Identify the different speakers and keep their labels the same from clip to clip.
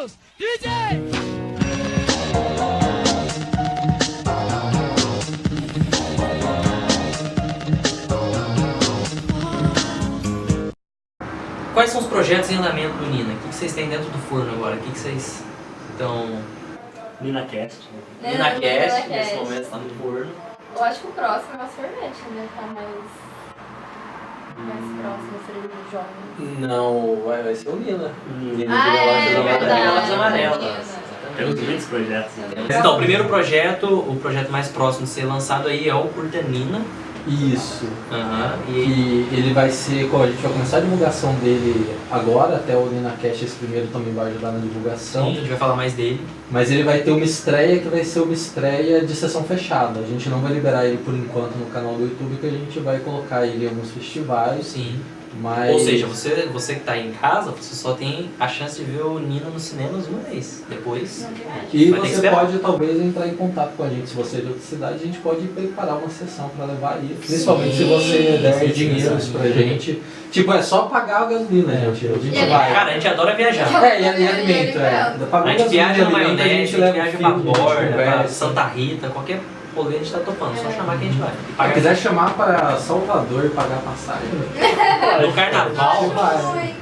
Speaker 1: Deus! DJ!
Speaker 2: Quais são os projetos em andamento do Nina? O que vocês têm dentro do forno agora? O que vocês estão...
Speaker 3: NinaCast.
Speaker 2: NinaCast, nesse momento está no forno.
Speaker 4: Eu acho que o próximo é o sorvete, né? Tá mais próximo, seria o jovem.
Speaker 5: Não, vai ser o Nina. Nina
Speaker 4: Ah, é
Speaker 5: de
Speaker 4: verdade.
Speaker 2: Galáxias Amarelas.
Speaker 3: Temos muitos projetos.
Speaker 2: Então, o primeiro projeto, o projeto mais próximo de ser lançado aí é o Curta Nina.
Speaker 5: Isso.
Speaker 2: E
Speaker 5: E ele vai ser, a gente vai começar a divulgação dele agora, até o NinaCast esse primeiro também vai ajudar na divulgação.
Speaker 2: sim, a gente vai falar mais dele.
Speaker 5: Mas ele vai ter uma estreia que vai ser uma estreia de sessão fechada. A gente não vai liberar ele por enquanto no canal do YouTube, que a gente vai colocar ele em alguns festivais.
Speaker 2: Sim.
Speaker 5: Mas...
Speaker 2: Ou seja, você que está em casa, você só tem a chance de ver o Nina nos cinemas uma vez. Depois...
Speaker 5: E
Speaker 2: vai ter que
Speaker 5: você
Speaker 2: esperar.
Speaker 5: pode talvez entrar em contato com a gente, se você é de outra cidade, a gente pode preparar uma sessão para levar aí. Principalmente se você der dinheiro pra gente. Tipo, é só pagar a gasolina, gente. A gente vai.
Speaker 2: Cara, a gente adora viajar.
Speaker 5: E alimento,
Speaker 2: A gente viaja na maionese, a gente
Speaker 5: leva
Speaker 2: viaja
Speaker 5: o
Speaker 2: pra
Speaker 5: filho,
Speaker 2: Borda,
Speaker 5: a gente
Speaker 2: pra
Speaker 5: conversa.
Speaker 2: Santa Rita, qualquer rolê a gente tá topando, só chamar que a gente vai. E
Speaker 5: Se
Speaker 2: paga
Speaker 5: quiser chamar para Salvador e pagar passagem,
Speaker 2: no carnaval,
Speaker 4: Oi.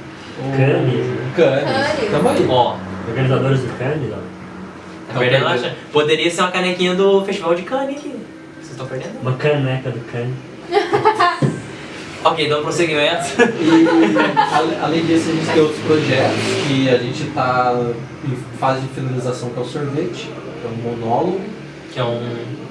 Speaker 5: Cannes. Tamo aí.
Speaker 2: ó,
Speaker 3: Organizadores do Cannes, ó.
Speaker 2: tá perdendo a chance. Poderia ser uma canequinha do Festival de Cannes aqui. Vocês estão perdendo?
Speaker 3: Uma caneca do Cannes.
Speaker 2: Ok, dando prosseguimento.
Speaker 5: E além disso, a gente tem outros projetos que a gente está em fase de finalização, que é o sorvete, que é um monólogo.
Speaker 2: Que é um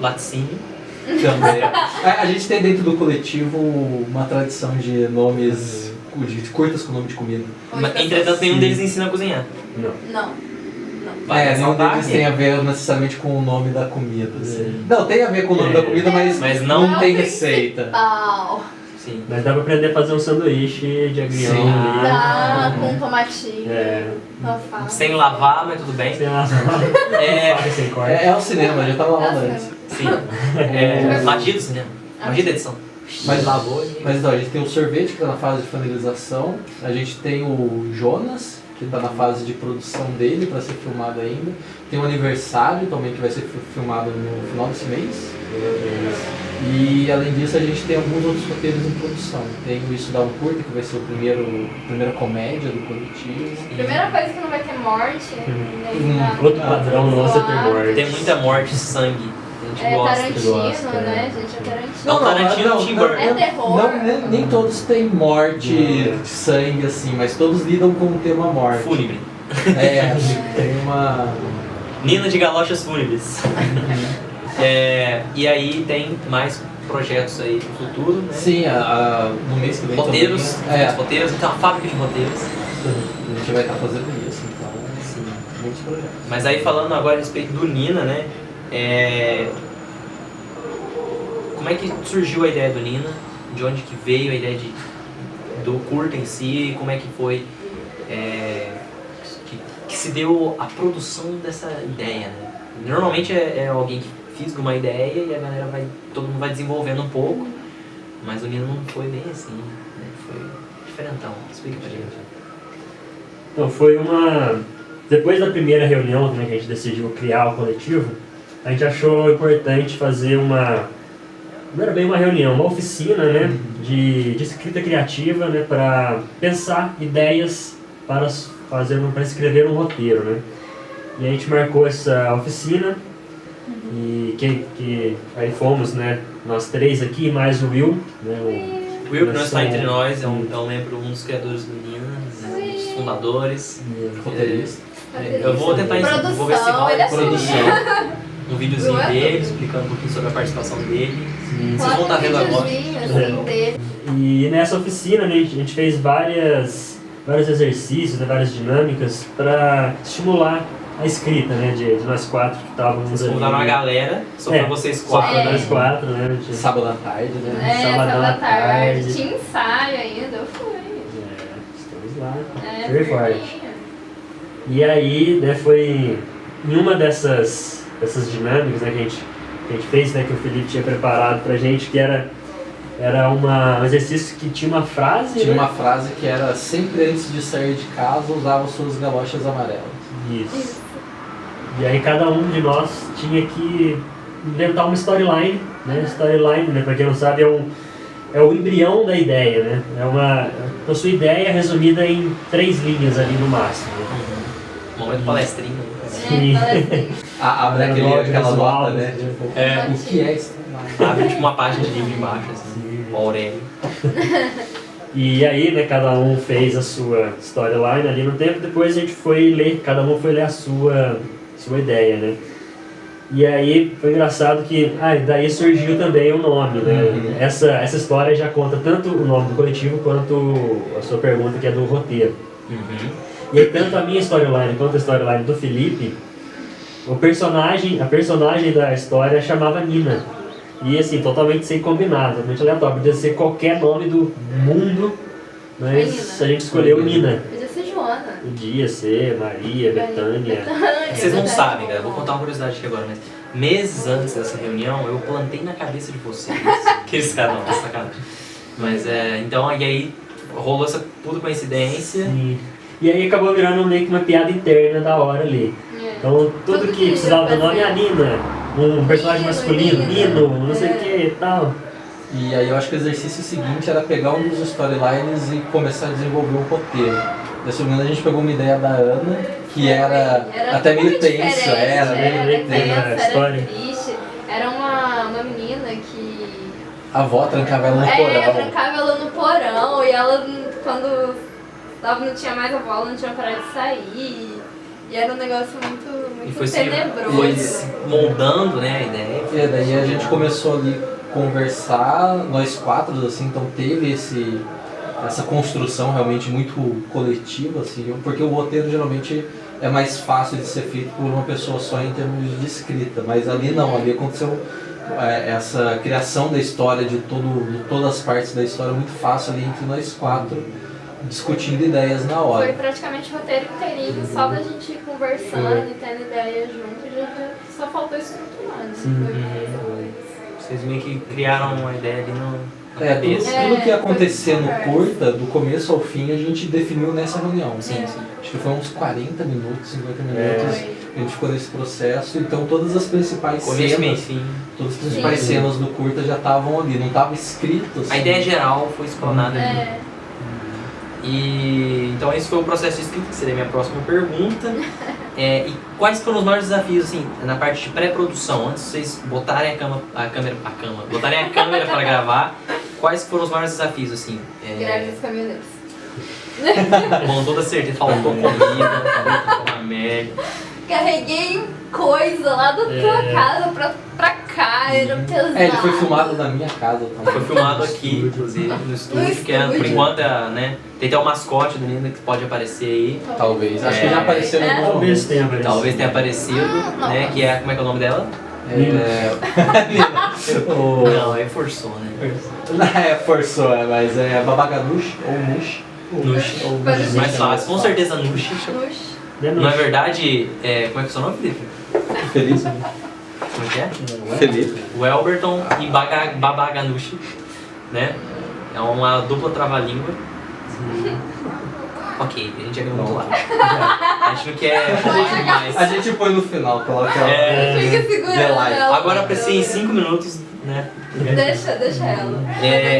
Speaker 2: laticínio.
Speaker 5: Também. A gente tem dentro do coletivo uma tradição de nomes, de curtas com nome de comida.
Speaker 2: Mas, entretanto, nenhum deles ensina a cozinhar.
Speaker 3: Não.
Speaker 4: Não.
Speaker 2: Vale
Speaker 5: Nenhum
Speaker 2: ressaltar
Speaker 5: deles
Speaker 2: que-
Speaker 5: tem a ver necessariamente com o nome da comida. Assim. Não, tem a ver com o nome da comida,
Speaker 2: Mas não-
Speaker 5: não tem receita.
Speaker 4: Pau.
Speaker 2: Sim.
Speaker 3: Mas dá pra aprender a fazer um sanduíche de agrião
Speaker 5: Sim.
Speaker 3: ali.
Speaker 4: Tá, com tomatinho.
Speaker 3: É.
Speaker 4: Alface.
Speaker 2: Sem lavar, mas tudo bem.
Speaker 3: Sem a
Speaker 2: É.
Speaker 3: faca sem corte.
Speaker 5: É o cinema, já tava lá antes.
Speaker 2: Sim. É, magia do cinema. Magia da edição.
Speaker 5: Mas,
Speaker 2: lavou e...
Speaker 5: mas então, a gente tem o sorvete que está na fase de finalização, a gente tem o Jonas, que está na fase de produção dele para ser filmado ainda, tem o aniversário também que vai ser filmado no final desse mês, e além disso a gente tem alguns outros roteiros em produção. Tem o Isso Dá um Curta, que vai ser a primeira comédia do coletivo.
Speaker 4: Primeira coisa que não vai ter morte. né?
Speaker 3: Outro padrão nosso é ter morte.
Speaker 2: Tem muita morte, sangue. A gente
Speaker 4: É
Speaker 2: gosta.
Speaker 4: Tarantino,
Speaker 3: gosta,
Speaker 4: né, gente? É Tarantino.
Speaker 2: Não, Tarantino e Tim Burton.
Speaker 4: É terror.
Speaker 5: Não, nem todos têm morte, de sangue assim, mas todos lidam com o tema morte.
Speaker 2: Fúnebre.
Speaker 5: É, tem uma...
Speaker 2: Nina de Galochas Fúnebres. E aí tem mais projetos aí pro futuro, né?
Speaker 5: Sim, no mês que vem
Speaker 2: Roteiros,
Speaker 5: também,
Speaker 2: roteiros, então a fábrica de roteiros.
Speaker 5: a gente vai estar fazendo isso, então, sim, muitos projetos.
Speaker 2: Mas aí falando agora a respeito do Nina, né? Como é que surgiu a ideia do Nina? De onde que veio a ideia do curta em si? Como é que foi que se deu a produção dessa ideia, né? Normalmente é alguém que fisga uma ideia e a galera todo mundo vai desenvolvendo um pouco, mas o Nina não foi bem assim, né? Foi diferentão. Explica pra gente.
Speaker 3: Então foi uma... Depois da primeira reunião, né, que a gente decidiu criar o coletivo, a gente achou importante fazer uma... Não era bem uma reunião, uma oficina, né, de escrita criativa, né, para pensar ideias para escrever um roteiro, né. E a gente marcou essa oficina e que aí fomos, né, nós três aqui, mais o Will, né,
Speaker 2: O Will, que não está entre nós, é um dos criadores do Nina, né, um dos fundadores.
Speaker 5: Roteirista.
Speaker 2: Eu vou tentar
Speaker 4: Produção,
Speaker 2: vou ver se rola
Speaker 4: ele
Speaker 5: produção.
Speaker 2: um videozinho
Speaker 4: Não é
Speaker 2: dele,
Speaker 4: tudo.
Speaker 2: explicando um pouquinho sobre a participação dele.
Speaker 3: Sim.
Speaker 2: Vocês vão estar vendo agora.
Speaker 4: Assim, dele.
Speaker 3: E nessa oficina, né, a gente fez vários exercícios, né, várias dinâmicas para estimular a escrita, né, de nós quatro que estávamos
Speaker 2: Vocês
Speaker 3: ali.
Speaker 2: convidaram uma galera, só pra vocês
Speaker 3: Só
Speaker 2: quatro.
Speaker 3: para nós quatro, né? a gente-
Speaker 5: Sábado à tarde, né?
Speaker 3: Sabadão à tarde.
Speaker 4: Tinha ensaio ainda, eu fui.
Speaker 3: Estamos lá.
Speaker 4: É,
Speaker 3: Firme e forte.
Speaker 4: firminha.
Speaker 3: E aí, né, foi em uma dessas dinâmicas, né, que a gente fez, né, que o Felipe tinha preparado pra gente, que era Era um exercício que tinha uma frase,
Speaker 5: Tinha
Speaker 3: né?
Speaker 5: uma frase que era: sempre antes de sair de casa usava suas galochas amarelas.
Speaker 3: Isso. E aí cada um de nós tinha que inventar uma storyline, né? Storyline, né? Pra quem não sabe, é o embrião da ideia, né? A sua ideia resumida em 3 linhas ali no máximo.
Speaker 2: Momento palestrinho.
Speaker 3: Sim.
Speaker 5: Abre aquela nota, né?
Speaker 2: É.
Speaker 5: O que é isso?
Speaker 2: Abre tipo uma página de livro embaixo, assim.
Speaker 3: Sim.
Speaker 2: O Aurélio.
Speaker 3: E aí, né, cada um fez a sua storyline ali no tempo, depois a gente foi ler, cada um foi ler a sua ideia, né? E aí foi engraçado que daí surgiu também o nome, né?
Speaker 5: Uhum.
Speaker 3: Essa história já conta tanto o nome do coletivo quanto a sua pergunta, que é do roteiro. E aí tanto a minha storyline quanto a storyline do Felipe, a personagem da história chamava Nina. E assim, totalmente sem combinar, totalmente aleatório. Podia ser qualquer nome do mundo, mas a gente escolheu Nina.
Speaker 4: Podia ser Joana.
Speaker 3: Podia ser Maria, Betânia.
Speaker 2: Vocês não sabem, galera. Vou contar uma curiosidade aqui agora, mas meses antes dessa reunião, eu plantei na cabeça de vocês que esse cara não, sacanagem. Mas então, e aí rolou essa puta coincidência.
Speaker 3: Sim. E aí acabou virando meio que uma piada interna da hora ali. Então tudo que precisava do nome é a Nina, um personagem masculino, Nino, não sei o que e tal.
Speaker 5: E aí eu acho que o exercício seguinte era pegar um dos storylines e começar a desenvolver um roteiro. Dessa vez a gente pegou uma ideia da Ana, que era até meio tenso,
Speaker 3: era meio tenso,
Speaker 4: era
Speaker 3: história.
Speaker 4: triste. Era uma menina que...
Speaker 5: a avó trancava ela no porão.
Speaker 4: trancava ela no porão e ela, quando não tinha mais avó, ela não tinha parado de sair. E era um negócio muito
Speaker 2: Foi
Speaker 4: tenebroso.
Speaker 2: se moldando, né, a ideia.
Speaker 5: E daí a gente começou ali a conversar, nós 4, assim, então teve essa construção realmente muito coletiva, assim, porque o roteiro geralmente é mais fácil de ser feito por uma pessoa só em termos de escrita, mas ali não, ali aconteceu essa criação da história, de todas as partes da história muito fácil ali entre nós 4, discutindo ideias na hora.
Speaker 4: Foi praticamente o roteiro inteirinho, só da gente ir conversando e tendo ideia junto, já só faltou estruturar, né?
Speaker 2: Vocês meio que criaram uma ideia ali na cabeça.
Speaker 5: Tudo que ia acontecer no curta, do começo ao fim, a gente definiu nessa reunião.
Speaker 2: Sim.
Speaker 5: Acho que foi uns 40 minutos, 50 minutos, a gente ficou nesse processo, então todas as principais
Speaker 2: Começo, meio,
Speaker 5: cenas,
Speaker 2: fim.
Speaker 5: todas as principais cenas do curta já estavam ali, não estava escrito assim.
Speaker 2: A ideia geral foi explanada ali. E então esse foi o processo de escrita, que seria a minha próxima pergunta. E quais foram os maiores desafios, assim, na parte de pré-produção, antes de vocês botarem botarem a câmera para gravar, quais foram os maiores desafios, assim?
Speaker 4: Greve dos caminhoneiros.
Speaker 2: Com toda certeza, faltou comida, faltou uma merda.
Speaker 4: Carreguei coisa lá da tua casa pra cá, era pesado.
Speaker 5: Ele foi filmado na minha casa também.
Speaker 2: Foi filmado aqui, inclusive, no estúdio, que é, por enquanto, né? Tem até o mascote do Nina que pode aparecer aí.
Speaker 5: Talvez, acho que já apareceu em algum
Speaker 3: Talvez
Speaker 5: momento.
Speaker 3: tenha aparecido.
Speaker 2: Talvez tenha aparecido, né? Que é, como é que é o nome dela? Não, aí forçou, né?
Speaker 5: Forçou, mas é Babaganush ou Nush.
Speaker 2: Nush.
Speaker 4: Parece
Speaker 2: Mais fácil, com certeza Nush.
Speaker 4: Puxa.
Speaker 2: Não é verdade, como é que é o seu nome, Felipe?
Speaker 5: Feliz?
Speaker 2: Como é que é?
Speaker 5: Felipe.
Speaker 2: O Elberton e Babaganush, né? É uma dupla trava-língua. Ok, a gente já ganhou muito lá. A gente não quer falar demais.
Speaker 5: A gente põe no final, coloca
Speaker 4: Fica segurando
Speaker 5: The Light.
Speaker 4: ela.
Speaker 2: Agora apreciem em 5 minutos, né?
Speaker 4: Deixa ela.
Speaker 2: E